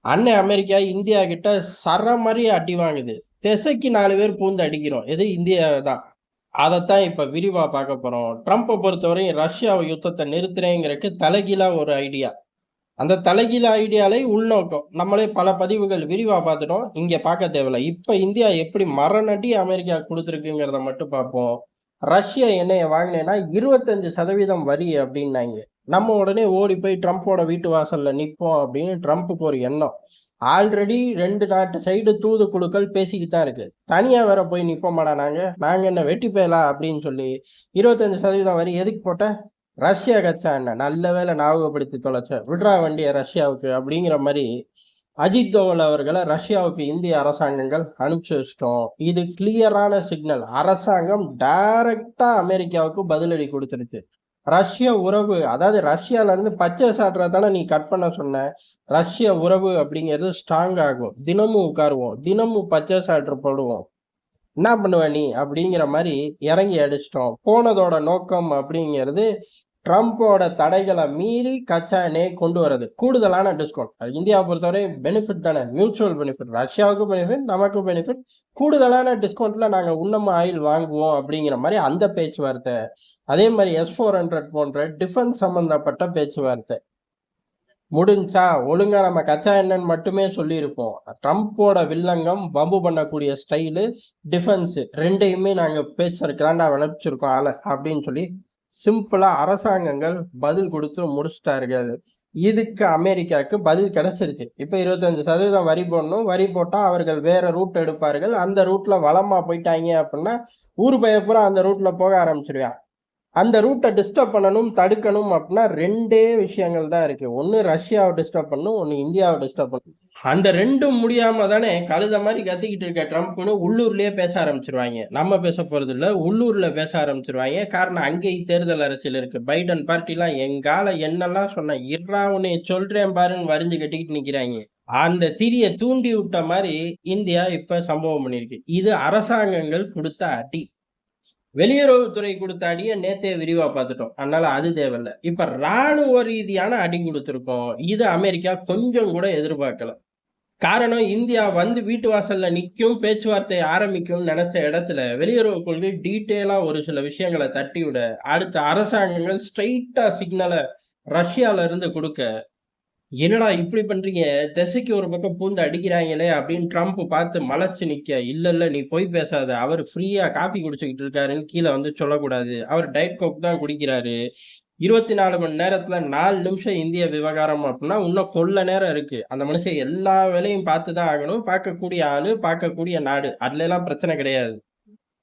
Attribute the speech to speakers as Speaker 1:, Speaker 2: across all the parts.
Speaker 1: அண்ணன் America India கிட்ட சரமாரி அடி வாங்குது. திசைக்கு 4 பேர் பூந்து அடிக்கிறோம். எது இந்தியா தான். அதைத்தான் இப்ப விரிவா பார்க்க போறோம். ட்ரம்ப்பை பொறுத்தவரையும் ரஷ்யா யுத்தத்தை நிறுத்துறேங்கிறதுக்கு தலைகீழா ஒரு ஐடியா. அந்த தலைகீழ ஐடியாலே உள்நோக்கம். நம்மளே பல பதிவுகள் விரிவா பார்த்துட்டோம். இங்க பார்க்க தேவையில்ல. இப்ப இந்தியா எப்படி மரணடி அமெரிக்கா கொடுத்துருக்குங்கிறத மட்டும் பார்ப்போம். ரஷ்யா எண்ணெயை வாங்கினேன்னா 25% வரி அப்படின்னாங்க. நம்ம உடனே ஓடி போய் ட்ரம்ப்போட வீட்டு வாசல்ல நிற்போம் அப்படின்னு ட்ரம்ப்புக்கு ஒரு எண்ணம். ஆல்ரெடி 2 நாட்டு சைடு தூதுக்குழுக்கள் பேசிக்கிட்டு தான் இருக்கு. தனியா வேற போய் நிப்போமாடா நாங்க என்ன வெட்டி போயலா அப்படின்னு சொல்லி 25% வரி எதுக்கு போட்ட? ரஷ்யா கச்சா என்ன? நல்ல வேலை ஞாபகப்படுத்தி தொலைச்ச. விட்றா வண்டிய ரஷ்யாவுக்கு அப்படிங்கிற மாதிரி அஜித் தோவல் அவர்களை ரஷ்யாவுக்கு இந்திய அரசாங்கங்கள் அனுப்பிச்சு வச்சிட்டோம். இது கிளியரான சிக்னல். அரசாங்கம் டைரக்டா அமெரிக்காவுக்கு பதிலடி கொடுத்துருச்சு. ரஷ்ய உறவு, அதாவது ரஷ்யால இருந்து பச்சை சாட்டுறதான நீ கட் பண்ண சொன்ன. ரஷ்ய உறவு அப்படிங்கிறது ஸ்ட்ராங் ஆகும். தினமும் உட்காருவோம், தினமும் பச்சை சாற்று போடுவோம். என்ன பண்ணுவ நீ அப்படிங்கிற மாதிரி இறங்கி அடிச்சிட்டோம். போனதோட நோக்கம் அப்படிங்கிறது ட்ரம்ப்போட தடைகளை மீறி கச்சா எண்ணெயை கொண்டு வர்றது. கூடுதலான டிஸ்கவுண்ட். இந்தியாவை பொறுத்தவரை பெனிஃபிட் தானே, மியூச்சுவல் பெனிஃபிட். ரஷ்யாவுக்கு பெனிஃபிட், நமக்கு பெனிஃபிட். கூடுதலான டிஸ்கவுண்ட்ல நாங்கள் இன்னமும் ஆயில் வாங்குவோம் அப்படிங்கிற மாதிரி அந்த பேச்சுவார்த்தை. அதே மாதிரி S-400 போன்ற டிஃபென்ஸ் சம்பந்தப்பட்ட பேச்சுவார்த்தை முடிஞ்சா ஒழுங்கா நம்ம கச்சா எண்ணெய்ன்னு மட்டுமே சொல்லியிருப்போம். ட்ரம்ப்போட வில்லங்கம், பம்பு பண்ணக்கூடிய ஸ்டைலு, டிஃபென்ஸ் ரெண்டையுமே நாங்கள் பேச்சருக்கு தாண்டா விளைச்சிருக்கோம் ஆளை அப்படின்னு சொல்லி சிம்பிளா அரசாங்கங்கள் பதில் கொடுத்து முடிச்சிட்டார்கள். இதுக்கு அமெரிக்காவுக்கு பதில் கிடைச்சிருச்சு. இப்ப 25% வரி போடணும். வரி போட்டா அவர்கள் வேற ரூட் எடுப்பார்கள். அந்த ரூட்ல வளமா போயிட்டாங்க அப்படின்னா ஊர் பயப்புறம் அந்த ரூட்ல போக ஆரம்பிச்சிருவான். அந்த ரூட்டை டிஸ்டர்ப் பண்ணணும், தடுக்கணும் அப்படின்னா 2 விஷயங்கள் தான் இருக்கு. ஒன்னு ரஷ்யாவை டிஸ்டர்ப் பண்ணணும், ஒன்னு இந்தியாவை டிஸ்டர்ப் பண்ணணும். அந்த 2ம் முடியாம தானே கழுத மாதிரி கத்திக்கிட்டு இருக்க ட்ரம்ப்னு உள்ளூர்லயே பேச ஆரம்பிச்சிருவாங்க. நம்ம பேச போறது இல்ல, உள்ளூர்ல பேச ஆரம்பிச்சிருவாங்க. காரணம் அங்கேயும் தேர்தல் அரசியல் இருக்கு. பைடன் பார்ட்டிலாம் எங்கால என்னெல்லாம் சொன்ன இர்ரா உன்னை சொல்றேன் பாருன்னு வரிஞ்சு கட்டிக்கிட்டு நிக்கிறாங்க. அந்த திரிய தூண்டி விட்ட மாதிரி இந்தியா இப்ப சம்பவம் பண்ணிருக்கு. இது அரசாங்கங்கள் கொடுத்த அடி. வெளியுறவுத்துறை கொடுத்த அடியை நேத்தே விரிவா பார்த்துட்டோம். அதனால அது தேவையில்ல. இப்ப ராணுவ ரீதியான அடி கொடுத்துருக்கோம். இது அமெரிக்கா கொஞ்சம் கூட எதிர்பார்க்கல. காரணம், இந்தியா வந்து வீட்டு வாசல்ல நிற்கும், பேச்சுவார்த்தை ஆரம்பிக்கும் நினைச்ச இடத்துல வெளியுறவு கொள்கை டீட்டெயிலா ஒரு சில விஷயங்களை தட்டி விட, அடுத்த அரசாங்கங்கள் ஸ்ட்ரைட்டா சிக்னலை ரஷ்யால இருந்து கொடுக்க, என்னடா இப்படி பண்றீங்க, திசைக்கு ஒரு பக்கம் பூந்து அடிக்கிறாங்களே அப்படின்னு ட்ரம்ப் பார்த்து மலைச்சு நிக்க, இல்ல நீ போய் பேசாத, அவர் ஃப்ரீயா காபி குடிச்சுக்கிட்டு இருக்காருன்னு கீழே வந்து சொல்லக்கூடாது. அவர் டயட் கோக் தான் குடிக்கிறாரு. 24 மணி நேரத்துல 4 நிமிஷம் இந்திய விவகாரம் அப்படின்னா இன்னும் கொள்ள நேரம் இருக்கு. அந்த மனுஷன் எல்லா வேலையும் பார்த்துதான் ஆகணும். பார்க்கக்கூடிய ஆளு, பார்க்கக்கூடிய நாடு, அதுல எல்லாம் பிரச்சனை கிடையாது.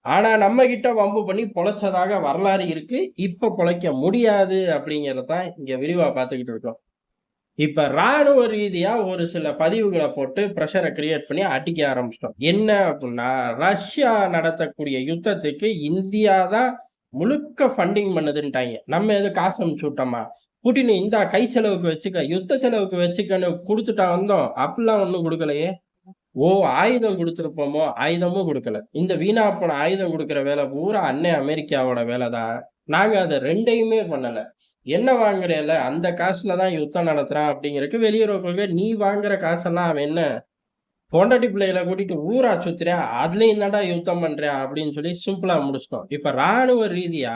Speaker 1: ஆனா நம்ம கிட்ட வம்பு பண்ணி பொழைச்சதாக வரலாறு இருக்கு. இப்ப பொழைக்க முடியாது அப்படிங்கறதான் இங்க விரிவா பார்த்துக்கிட்டு இருக்கோம். இப்ப ராணுவ ரீதியா ஒரு சில பதிவுகளை போட்டு பிரஷரை கிரியேட் பண்ணி அடிக்க ஆரம்பிச்சிட்டோம். என்ன அப்படின்னா, ரஷ்யா நடத்தக்கூடிய யுத்தத்துக்கு இந்தியா தான் முழுக்க ஃபண்டிங் பண்ணுதுன்ட்டாங்க. நம்ம எது காசு அனுப்பிச்சு விட்டோமா? புட்டின் இந்தா கை செலவுக்கு வச்சுக்க, யுத்த செலவுக்கு வச்சுக்கன்னு கொடுத்துட்டா வந்தோம். அப்படிலாம் ஒண்ணும் கொடுக்கலையே. ஓ, ஆயுதம் கொடுத்துருப்போமோ? ஆயுதமும் கொடுக்கல. இந்த வீணா போன ஆயுதம் கொடுக்கிற வேலை பூரா அன்னை அமெரிக்காவோட வேலைதான். நாங்க அதை 2யுமே பண்ணல. என்ன வாங்குறேல அந்த காசுல தான் யுத்தம் நடத்துறான் அப்படிங்கறதுக்கு வெளியுறவு கொள்கை. நீ வாங்குற காசெல்லாம் அவன் என்ன பொண்டாட்டி பிள்ளைகளை கூட்டிட்டு ஊரா சுத்துறேன், அதுலயும் தாண்டா யுத்தம் பண்றேன் அப்படின்னு சொல்லி சிம்பிளா முடிச்சிட்டோம். இப்ப ராணுவ ரீதியா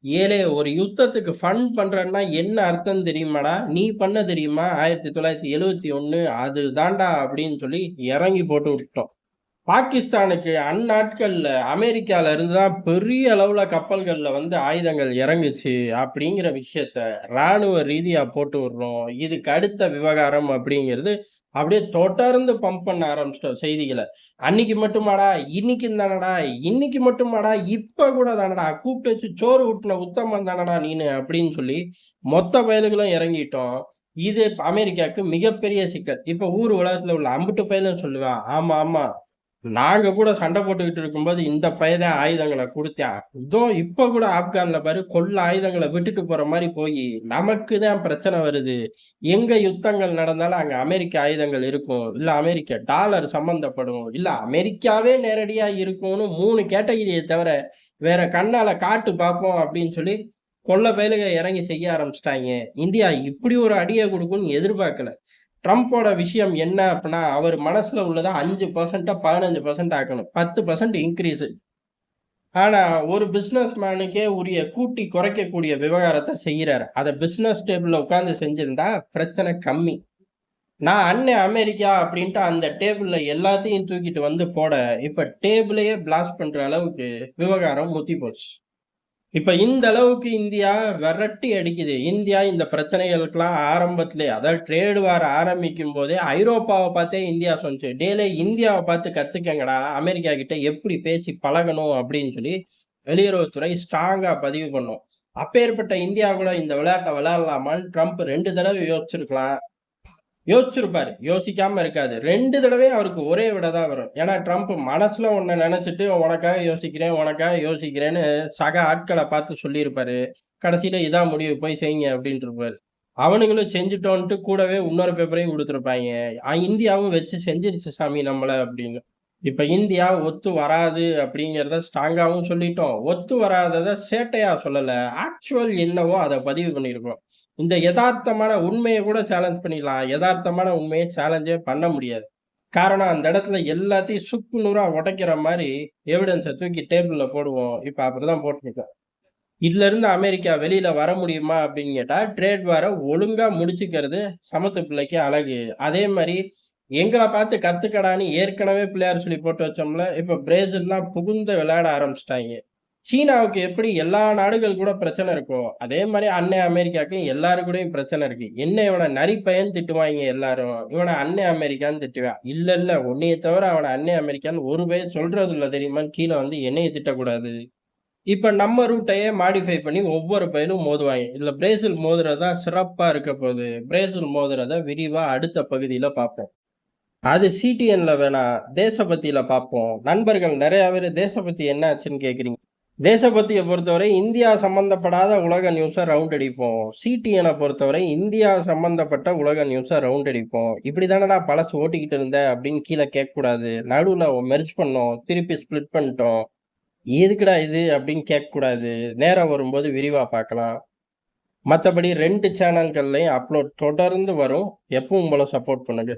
Speaker 1: ஏலே ஒரு யுத்தத்துக்கு ஃபண்ட் பண்றேன்னா என்ன அர்த்தம் தெரியுமாடா? நீ பண்ண தெரியுமா? 1971 அது தாண்டா அப்படின்னு சொல்லி இறங்கி போட்டு விட்டோம். பாகிஸ்தானுக்கு அந்நாட்கள்ல அமெரிக்கால இருந்துதான் பெரிய அளவுல கப்பல்கள்ல வந்து ஆயுதங்கள் இறங்குச்சு அப்படிங்கிற விஷயத்த ராணுவ ரீதியா போட்டு விடுறோம். இதுக்கு அடுத்த விவகாரம் அப்படிங்கிறது அப்படியே தொடர்ந்து பம்ப் பண்ண ஆரம்பிச்சிட்டோம் செய்திகளை. அன்னைக்கு மட்டுமாடா, இன்னைக்கு தானடா, இன்னைக்கு மட்டுமாடா, இப்ப கூட தானடா, கூப்பிட்டு வச்சு சோறு ஊட்டின உத்தமன் தானடா நீனு அப்படின்னு சொல்லி மொத்த பயலுகளும் இறங்கிட்டோம். இது அமெரிக்காவுக்கு மிகப்பெரிய சிக்கல். இப்ப ஊர் உலகத்துல உள்ள அம்புட்டு பயலும் சொல்லுவான், ஆமா ஆமா நாங்க கூட சண்டை போட்டுக்கிட்டு இருக்கும்போது இந்த பையதான் ஆயுதங்களை கொடுத்தான். இதோ இப்ப கூட ஆப்கான்ல பாரு கொள்ள ஆயுதங்களை விட்டுட்டு போற மாதிரி போய் நமக்கு தான் பிரச்சனை வருது. எங்க யுத்தங்கள் நடந்தாலும் அங்க அமெரிக்க ஆயுதங்கள் இருக்கும், இல்ல அமெரிக்க டாலர் சம்பந்தப்படும், இல்ல அமெரிக்காவே நேரடியா இருக்கும்னு 3 கேட்டகிரியை தவிர வேற கண்ணால காட்டு பார்ப்போம் அப்படின்னு சொல்லி கொள்ள பயலுக இறங்கி செய்ய ஆரம்பிச்சிட்டாங்க. இந்தியா இப்படி ஒரு அடியை கொடுக்கும்னு எதிர்பார்க்கல. ட்ரம்போட விஷயம் என்ன அப்படின்னா, அவர் மனசுல உள்ளத 5% 15% ஆக்கணும். 10% இன்கிரீஸ். ஆனா, ஒரு பிசினஸ் மேனுக்கே உரிய கூட்டி குறைக்கக்கூடிய விவகாரத்த செய்யறாரு. அத பிசினஸ் டேபிள்ல உட்கார்ந்து செஞ்சிருந்தா பிரச்சனை கம்மி. நான் அண்ணன் அமெரிக்கா அப்படின்ட்டு அந்த டேபிள்ல எல்லாத்தையும் தூக்கிட்டு வந்து போட, இப்ப டேபிளையே பிளாஸ்ட் பண்ற அளவுக்கு விவகாரம் முத்தி போச்சு. இப்ப இந்த அளவுக்கு இந்தியா விரட்டி அடிக்குது. இந்தியா இந்த பிரச்சனைகளுக்கெல்லாம் ஆரம்பத்திலே, அதாவது ட்ரேட் வார் ஆரம்பிக்கும் போதே ஐரோப்பாவை பார்த்தே இந்தியா சொன்னுச்சு. டேலே இந்தியாவை பார்த்து கத்துக்கங்கடா, அமெரிக்கா கிட்ட எப்படி பேசி பழகணும் அப்படின்னு சொல்லி வெளியுறவுத்துறை ஸ்ட்ராங்கா பதிவு பண்ணும். அப்பேற்பட்ட இந்தியா கூட இந்த விளையாட்டை விளையாடலாமான்னு ட்ரம்ப் 2 தடவை யோசிச்சிருக்கலாம். யோசிச்சிருப்பாரு. யோசிக்காம இருக்காது. 2 தடவையும் அவருக்கு ஒரே விடை தான் வரும். ஏன்னா ட்ரம்ப் மனசுல ஒண்ண நினைச்சிட்டு உனக்காக யோசிக்கிறேன், உனக்காக யோசிக்கிறேன்னு சக ஆட்களை பார்த்து சொல்லியிருப்பாரு. கடைசியில இதான் முடிவு போய் செய்யுங்க அப்படின்ட்டு இருப்பாரு. அவனுங்களும் செஞ்சுட்டோன்ட்டு கூடவே இன்னொரு பேப்பரையும் கொடுத்துருப்பாங்க. இந்தியாவும் வச்சு செஞ்சிருச்சு சாமி நம்மள அப்படின்னு. இப்ப இந்தியா ஒத்து வராது அப்படிங்கிறத ஸ்ட்ராங்காவும் சொல்லிட்டோம். ஒத்து வராதத சேட்டையா சொல்லல. ஆக்சுவல் என்னவோ அதை பதிவு பண்ணியிருக்கோம். இந்த யதார்த்தமான உண்மையை கூட சேலஞ்ச் பண்ணிடலாம். யதார்த்தமான உண்மையை சேலஞ்சே பண்ண முடியாது. காரணம் அந்த இடத்துல எல்லாத்தையும் சுக்கு நூறா உடைக்கிற மாதிரி எவிடன்ஸை தூக்கி டேபிள்ல போடுவோம். இப்ப அப்படிதான் போட்டுருக்கோம். இதுல இருந்து அமெரிக்கா வெளியில வர முடியுமா அப்படின்னு கேட்டா, ட்ரேட் வார ஒழுங்கா முடிச்சுக்கிறது சமத்து பிள்ளைக்கு அழகு. அதே மாதிரி எங்கள பார்த்து கத்துக்கடான்னு ஏற்கனவே பிள்ளையார் சொல்லி போட்டு வச்சோம்ல, இப்ப பிரேசில்லாம் புகுந்து விளையாட ஆரம்பிச்சுட்டாங்க. சீனாவுக்கு எப்படி எல்லா நாடுகள் கூட பிரச்சனை இருக்கோ, அதே மாதிரி அன்னை அமெரிக்காவுக்கு எல்லாரு கூடயும் பிரச்சனை இருக்கு. என்ன இவனை நரிப்பையன்னு திட்டுவாங்க எல்லாரும். இவனை அன்னை அமெரிக்கான்னு திட்டுவான். இல்ல இல்ல உன்னைய தவிர அவனை அன்னை அமெரிக்கான்னு ஒரு பேர் சொல்றது இல்ல தெரியுமான்னு கீழே வந்து என்னைய திட்டக்கூடாது. இப்ப நம்ம ரூட்டையே மாடிஃபை பண்ணி ஒவ்வொரு பயிலும் மோதுவாங்க. இதுல பிரேசில் மோதுறது தான் சிறப்பா இருக்க போகுது. பிரேசில் மோதுறத விரிவா அடுத்த பகுதியில பார்ப்போம். அது சிடிஎன்ல வேணாம், தேசபக்தியில பார்ப்போம். நண்பர்கள் நிறைய பேர் தேசபக்தி என்ன ஆச்சுன்னு கேக்குறீங்க. தேசபக்தியை பொறுத்தவரை இந்தியா சம்பந்தப்படாத உலக நியூஸை ரவுண்ட் அடிப்போம். சிடிஎனை பொறுத்தவரை இந்தியா சம்பந்தப்பட்ட உலக நியூஸை ரவுண்ட் அடிப்போம். இப்படி தானடா பழசு ஓட்டிக்கிட்டு இருந்த அப்படின்னு கீழே கேட்கக்கூடாது. நடுவில் மெர்ஜ் பண்ணோம், திருப்பி ஸ்பிளிட் பண்ணிட்டோம். எதுக்குடா இது அப்படின்னு கேட்கக்கூடாது. நேரம் வரும்போது விரிவா பார்க்கலாம். மற்றபடி 2 சேனல்கள்லையும் அப்லோட் தொடர்ந்து வரும். எப்பவும் உங்களை சப்போர்ட் பண்ணுங்க.